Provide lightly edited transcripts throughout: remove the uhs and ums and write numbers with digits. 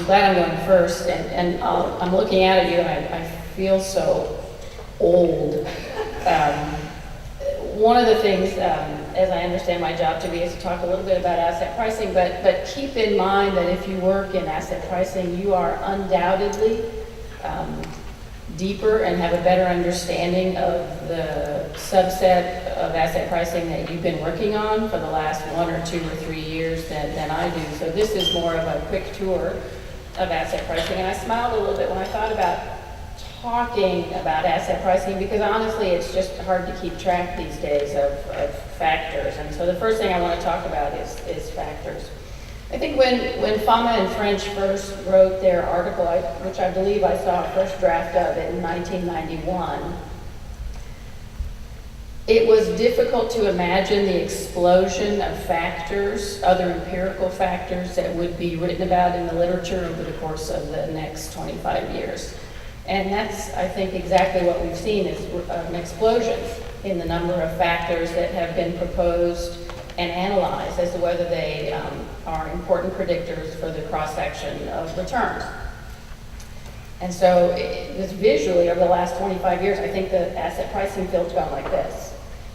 I'm glad I'm going first, and I'm looking out at you, and I feel so old. One of the things, as I understand my job to be, is to talk a little bit about asset pricing, but keep in mind that if you work in asset pricing, you are undoubtedly deeper and have a better understanding of the subset of asset pricing that you've been working on for the last 1 or 2 or 3 years than I do. So this is more of a quick tour of asset pricing. And I smiled a little bit when I thought about talking about asset pricing, because honestly it's just hard to keep track these days of factors. And so the first thing I want to talk about is factors. I think when Fama and French first wrote their article, which I believe I saw a first draft of it in 1991, it was difficult to imagine the explosion of factors, other empirical factors that would be written about in the literature over the course of the next 25 years. And that's, I think, exactly what we've seen is an explosion in the number of factors that have been proposed and analyzed as to whether they are important predictors for the cross-section of returns. And so this visually, over the last 25 years, I think the asset pricing field's gone like this.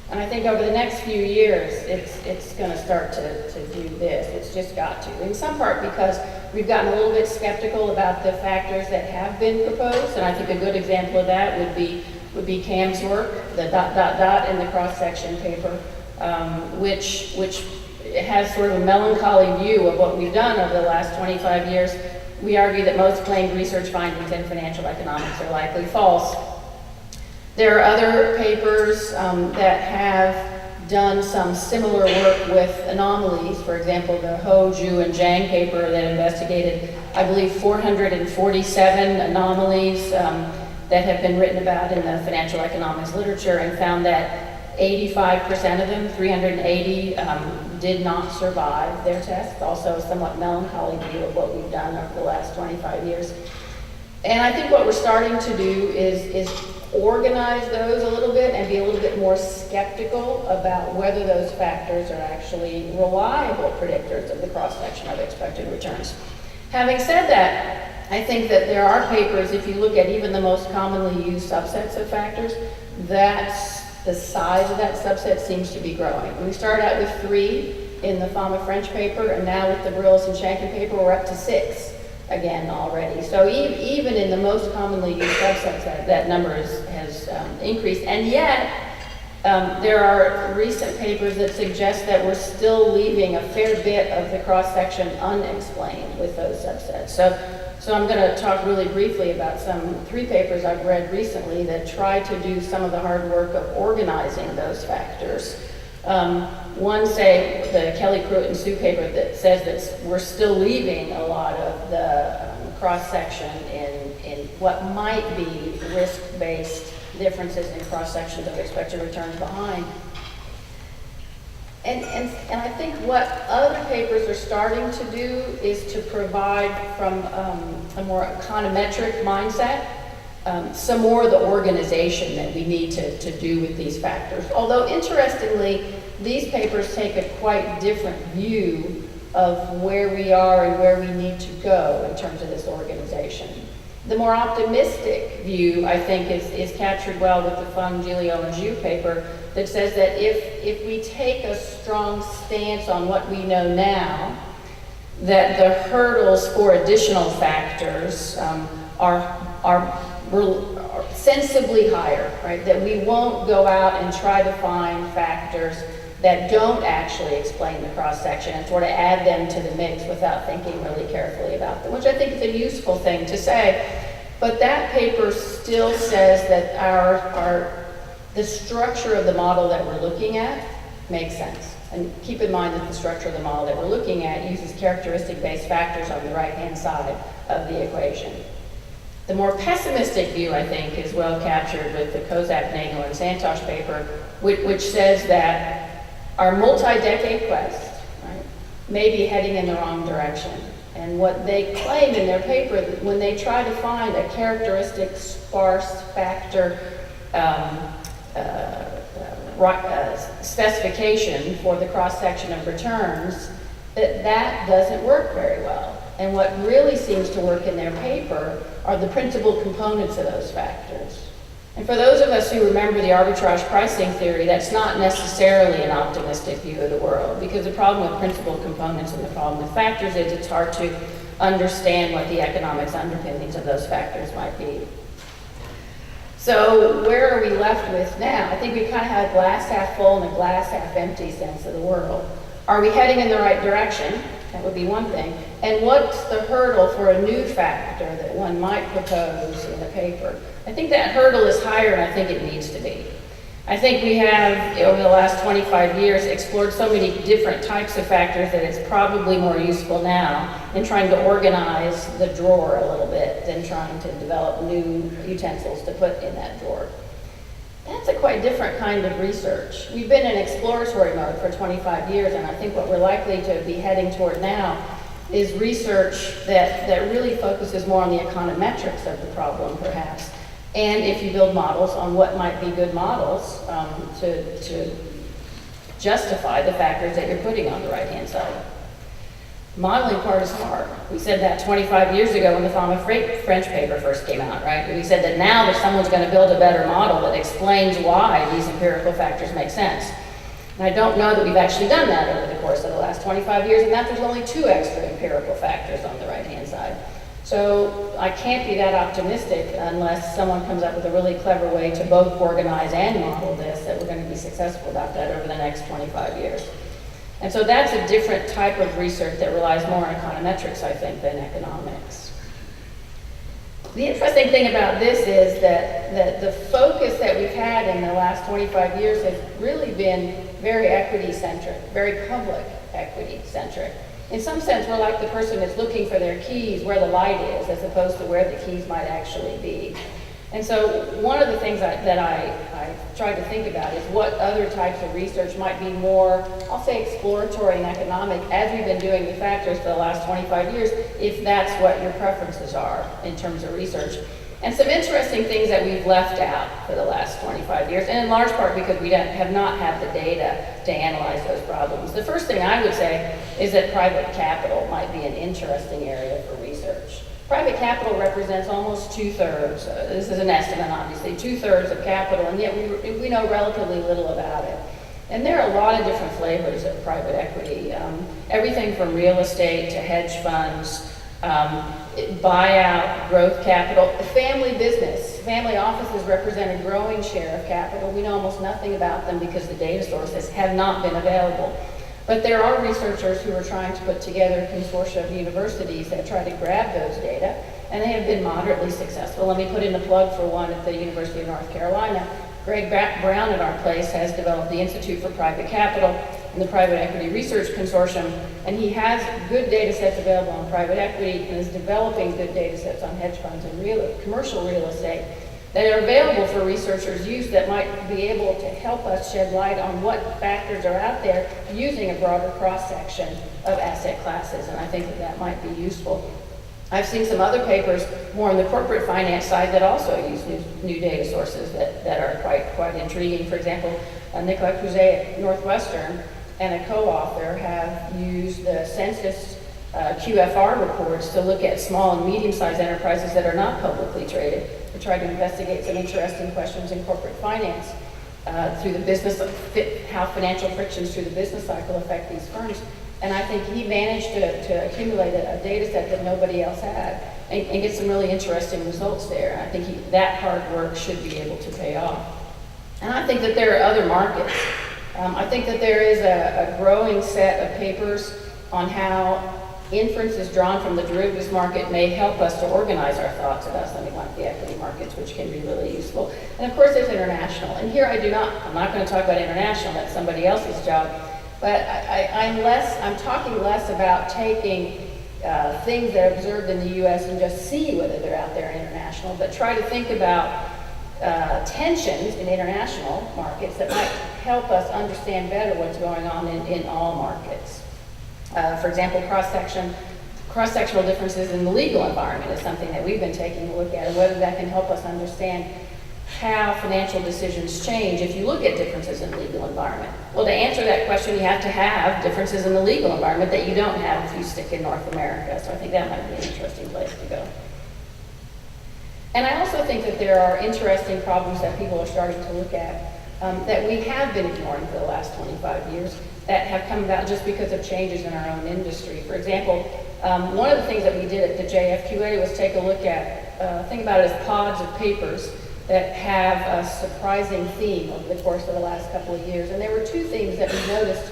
And I think over the next few years, it's going to start to do this. It's just got to. In some part because we've gotten a little bit skeptical about the factors that have been proposed. And I think a good example of that would be Cam's work, the ... in the cross-section paper, which has sort of a melancholy view of what we've done over the last 25 years. We argue that most claimed research findings in financial economics are likely false. There are other papers that have done some similar work with anomalies. For example, the Ho, Zhu, and Zhang paper that investigated, I believe, 447 anomalies that have been written about in the financial economics literature, and found that 85% of them, 380, did not survive their tests. Also a somewhat melancholy view of what we've done over the last 25 years. And I think what we're starting to do is organize those a little bit and be a little bit more skeptical about whether those factors are actually reliable predictors of the cross-section of expected returns. Having said that, I think that there are papers, if you look at even the most commonly used subsets of factors, that's the size of that subset seems to be growing. We started out with 3 in the Fama French paper, and now with the Brillis and Shanken paper, we're up to 6 again already. So even in the most commonly used subsets, that number has increased. And yet, there are recent papers that suggest that we're still leaving a fair bit of the cross-section unexplained with those subsets. So I'm going to talk really briefly about 3 papers I've read recently that try to do some of the hard work of organizing those factors. One, say, the Kelly, Pruitt, and Sue paper that says that we're still leaving a lot of the cross-section in what might be risk-based differences in cross-sections of expected returns behind. And I think what other papers are starting to do is to provide, from a more econometric mindset, some more of the organization that we need to do with these factors. Although, interestingly, these papers take a quite different view of where we are and where we need to go in terms of this organization. The more optimistic view, I think, is captured well with the Fung, Giglio, and Zhu paper that says that if we take a strong stance on what we know now, that the hurdles for additional factors are sensibly higher, right? That we won't go out and try to find factors that don't actually explain the cross-section and sort of add them to the mix without thinking really carefully about them, which I think is a useful thing to say. But that paper still says that the structure of the model that we're looking at makes sense. And keep in mind that the structure of the model that we're looking at uses characteristic-based factors on the right-hand side of the equation. The more pessimistic view, I think, is well captured with the Kozak, Nagel, and Santosh paper, which says that our multi-decade quest, right, may be heading in the wrong direction. And what they claim in their paper, that when they try to find a characteristic sparse factor specification for the cross-section of returns, that doesn't work very well. And what really seems to work in their paper are the principal components of those factors. And for those of us who remember the arbitrage pricing theory, that's not necessarily an optimistic view of the world, because the problem with principal components and the problem with factors is it's hard to understand what the economics underpinnings of those factors might be. So where are we left with now? I think we kind of have a glass half full and a glass half empty sense of the world. Are we heading in the right direction? That would be one thing. And what's the hurdle for a new factor that one might propose in the paper? I think that hurdle is higher than I think it needs to be. I think we have, over the last 25 years, explored so many different types of factors that it's probably more useful now in trying to organize the drawer a little bit than trying to develop new utensils to put in that drawer. That's a quite different kind of research. We've been in exploratory mode for 25 years, and I think what we're likely to be heading toward now is research that really focuses more on the econometrics of the problem, perhaps. And if you build models on what might be good models to justify the factors that you're putting on the right-hand side. Modeling part is hard. We said that 25 years ago when the Fama French paper first came out, right? We said that now that someone's going to build a better model that explains why these empirical factors make sense. And I don't know that we've actually done that over the course of the last 25 years, and that there's only 2 extra empirical factors on the right-hand side. So I can't be that optimistic unless someone comes up with a really clever way to both organize and model this, that we're going to be successful about that over the next 25 years. And so that's a different type of research that relies more on econometrics, I think, than economics. The interesting thing about this is that the focus that we've had in the last 25 years has really been very equity-centric, very public equity-centric. In some sense, we're like the person that's looking for their keys where the light is, as opposed to where the keys might actually be. And so one of the things that I tried to think about is what other types of research might be more, I'll say, exploratory and economic, as we've been doing the factors for the last 25 years, if that's what your preferences are in terms of research. And some interesting things that we've left out for the last 25 years, and in large part because we have not had the data to analyze those problems. The first thing I would say is that private capital might be an interesting area for research. Private capital represents almost 2/3, this is an estimate obviously, 2/3 of capital, and yet we know relatively little about it. And there are a lot of different flavors of private equity, everything from real estate to hedge funds, buyout, growth capital, family business. Family offices represent a growing share of capital. We know almost nothing about them because the data sources have not been available. But there are researchers who are trying to put together a consortium of universities that try to grab those data, and they have been moderately successful. Let me put in a plug for one at the University of North Carolina. Greg Brown at our place has developed the Institute for Private Capital and the Private Equity Research Consortium, and he has good data sets available on private equity and is developing good data sets on hedge funds and commercial real estate that are available for researchers' use that might be able to help us shed light on what factors are out there using a broader cross-section of asset classes, and I think that might be useful. I've seen some other papers more on the corporate finance side that also use new data sources that are quite intriguing. For example, Nicolas Cruzet at Northwestern and a co-author have used the census QFR reports to look at small and medium-sized enterprises that are not publicly traded, to try to investigate some interesting questions in corporate finance through the business, how financial frictions through the business cycle affect these firms. And I think he managed to accumulate a data set that nobody else had and get some really interesting results there. And I think that hard work should be able to pay off. And I think that there are other markets. I think that there is a growing set of papers on how inferences drawn from the derivatives market may help us to organize our thoughts about something like the equity markets, which can be really useful. And of course, there's international. And here I'm not going to talk about international, that's somebody else's job. But I'm talking less about taking things that are observed in the U.S. and just see whether they're out there international, but try to think about tensions in international markets that might help us understand better what's going on in all markets. For example, cross-sectional differences in the legal environment is something that we've been taking a look at, and whether that can help us understand how financial decisions change if you look at differences in the legal environment. Well, to answer that question, you have to have differences in the legal environment that you don't have if you stick in North America. So I think that might be an interesting place to go. And I also think that there are interesting problems that people are starting to look at that we have been ignoring for the last 25 years that have come about just because of changes in our own industry. For example, one of the things that we did at the JFQA was take a look at, think about it as pods of papers that have a surprising theme over the course of the last couple of years. And there were two themes that we noticed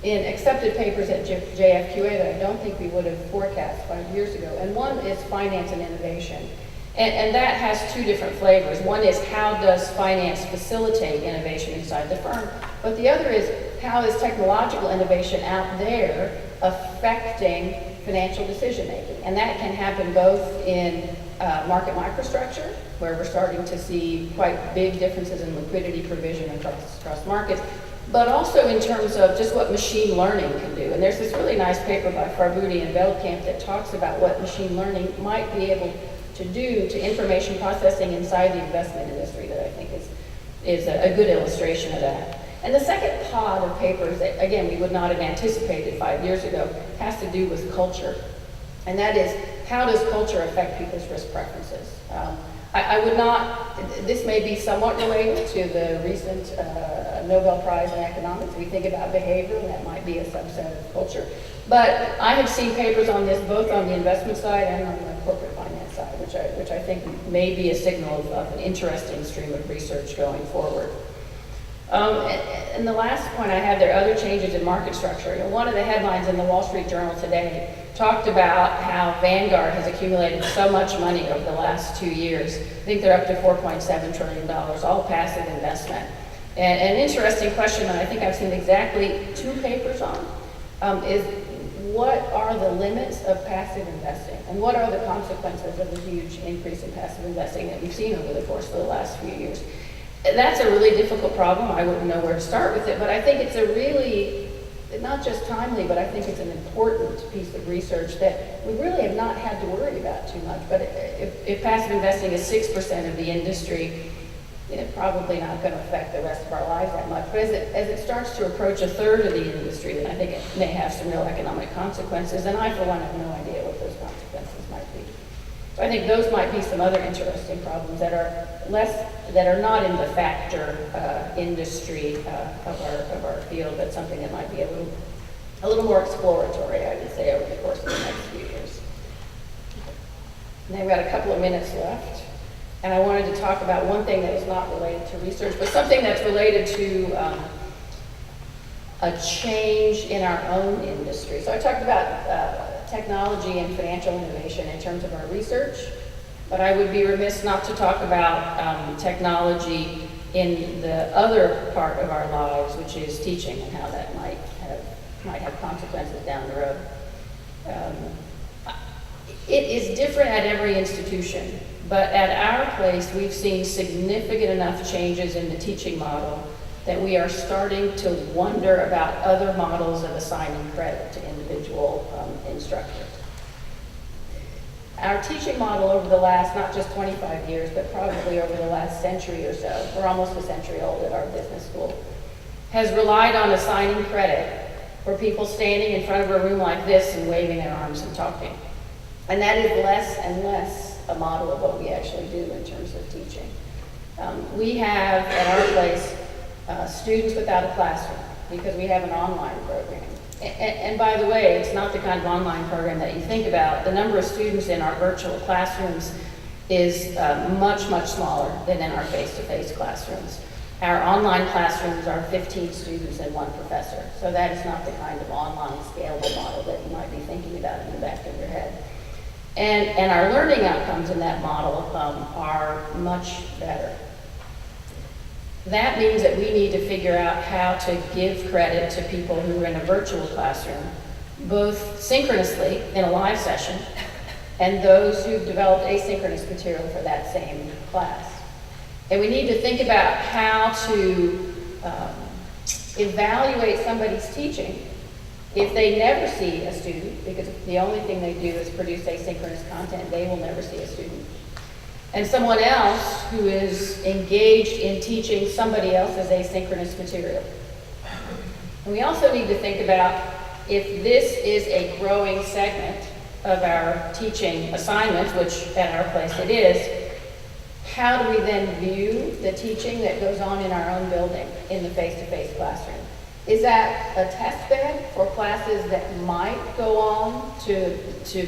in accepted papers at JFQA that I don't think we would have forecast 5 years ago. And one is finance and innovation. And that has two different flavors. One is how does finance facilitate innovation inside the firm? But the other is how is technological innovation out there affecting financial decision making? And that can happen both in market microstructure, where we're starting to see quite big differences in liquidity provision across markets, but also in terms of just what machine learning can do. And there's this really nice paper by Farboudi and Veldkamp that talks about what machine learning might be able to do to information processing inside the investment industry that I think is a good illustration of that. And the second pod of papers that, again, we would not have anticipated 5 years ago has to do with culture. And that is, how does culture affect people's risk preferences? I would not, this may be somewhat related to the recent Nobel Prize in economics. We think about behavior, and that might be a subset of culture. But I have seen papers on this both on the investment side and on the corporate finance side, which I think may be a signal of an interesting stream of research going forward. And the last point I have, there are other changes in market structure. You know, one of the headlines in the Wall Street Journal today talked about how Vanguard has accumulated so much money over the last 2 years. I think they're up to $4.7 trillion, all passive investment. And an interesting question that I think I've seen exactly 2 papers on is what are the limits of passive investing? And what are the consequences of the huge increase in passive investing that we've seen over the course of the last few years? That's a really difficult problem. I wouldn't know where to start with it, but I think it's a really, not just timely, but I think it's an important piece of research that we really have not had to worry about too much. But if passive investing is 6% of the industry, it's probably not going to affect the rest of our lives that much. But as it starts to approach a third of the industry, then I think it may have some real economic consequences. And I, for one, have no idea what those consequences might be. So I think those might be some other interesting problems that are not in the factor industry of our field, but something that might be a little more exploratory, I would say, over the course of the next few years. And then we've got a couple of minutes left, and I wanted to talk about one thing that is not related to research, but something that's related to a change in our own industry. So I talked about technology and financial innovation in terms of our research, but I would be remiss not to talk about technology in the other part of our lives, which is teaching, and how that might have consequences down the road. It is different at every institution, but at our place, we've seen significant enough changes in the teaching model that we are starting to wonder about other models of assigning credit to individual instructors. Our teaching model over the last, not just 25 years, but probably over the last century or so, we're almost a century old at our business school, has relied on assigning credit for people standing in front of a room like this and waving their arms and talking. And that is less and less a model of what we actually do in terms of teaching. We have, at our place, students without a classroom because we have an online program. And by the way, it's not the kind of online program that you think about. The number of students in our virtual classrooms is much, much smaller than in our face-to-face classrooms. Our online classrooms are 15 students and 1 professor. So that is not the kind of online scalable model that you might be thinking about in the back of your head. And our learning outcomes in that model are much better. That means that we need to figure out how to give credit to people who are in a virtual classroom, both synchronously in a live session, and those who've developed asynchronous material for that same class. And we need to think about how to evaluate somebody's teaching if they never see a student, because if the only thing they do is produce asynchronous content, they will never see a student. and someone else who is engaged in teaching somebody else's asynchronous material. And we also need to think about if this is a growing segment of our teaching assignments, which at our place it is, how do we then view the teaching that goes on in our own building in the face-to-face classroom? Is that a test bed for classes that might go on to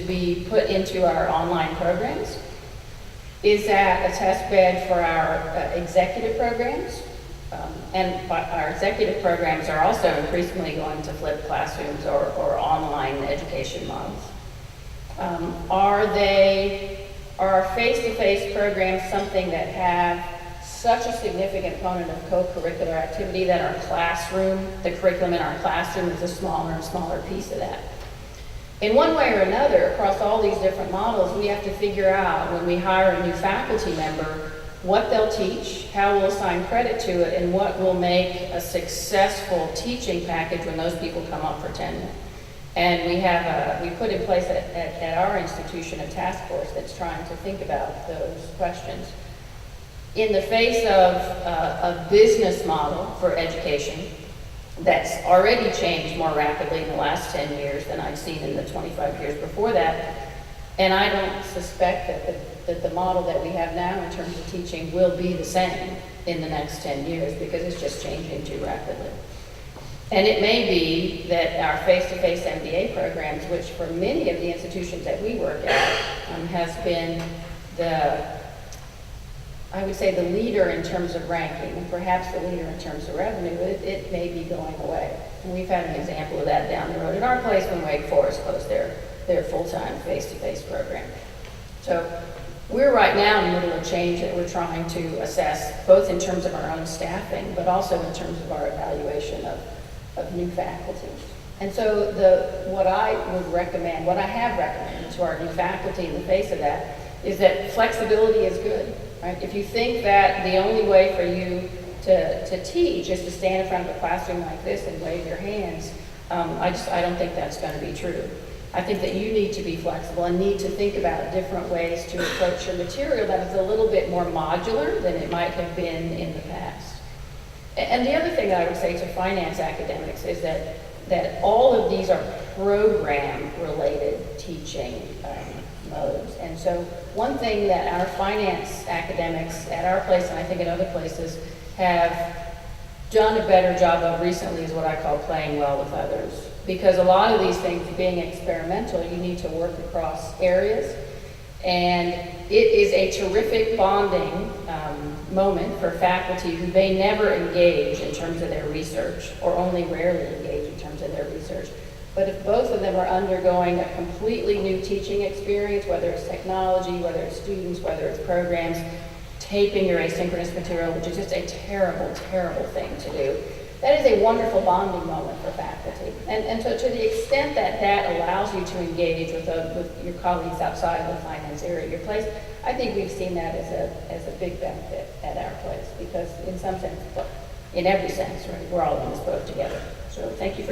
be put into our online programs? Is that a test bed for our executive programs? And our executive programs are also increasingly going to flip classrooms or online education models. Are face-to-face programs something that have such a significant component of co-curricular activity that our classroom, the curriculum in our classroom is a smaller and smaller piece of that? In one way or another, across all these different models, we have to figure out when we hire a new faculty member what they'll teach, how we'll assign credit to it, and what will make a successful teaching package when those people come up for tenure. And we put in place at our institution a task force that's trying to think about those questions. In the face of a business model for education that's already changed more rapidly in the last 10 years than I've seen in the 25 years before that, and I don't suspect that the model that we have now in terms of teaching will be the same in the next 10 years because it's just changing too rapidly. And it may be that our face-to-face MBA programs, which for many of the institutions that we work at has been I would say the leader in terms of ranking, and perhaps the leader in terms of revenue, it may be going away. And we've had an example of that down the road at our place when Wake Forest closed their full-time face-to-face program. So we're right now in the middle of change that we're trying to assess, both in terms of our own staffing, but also in terms of our evaluation of new faculty. And so what I have recommended to our new faculty in the face of that is that flexibility is good. Right? If you think that the only way for you to teach is to stand in front of a classroom like this and wave your hands, I don't think that's going to be true. I think that you need to be flexible and need to think about different ways to approach your material that is a little bit more modular than it might have been in the past. And the other thing that I would say to finance academics is that all of these are program-related teaching modes. And so one thing that our finance academics at our place, and I think at other places, have done a better job of recently is what I call playing well with others. Because a lot of these things, being experimental, you need to work across areas. And it is a terrific bonding moment for faculty who may never engage in terms of their research, or only rarely engage in terms of their research. But if both of them are undergoing a completely new teaching experience, whether it's technology, whether it's students, whether it's programs, taping your asynchronous material, which is just a terrible, terrible thing to do, that is a wonderful bonding moment for faculty. And so to the extent that that allows you to engage with your colleagues outside of the finance area at your place, I think we've seen that as a big benefit at our place, because in some sense, in every sense, right, we're all in this boat together. So thank you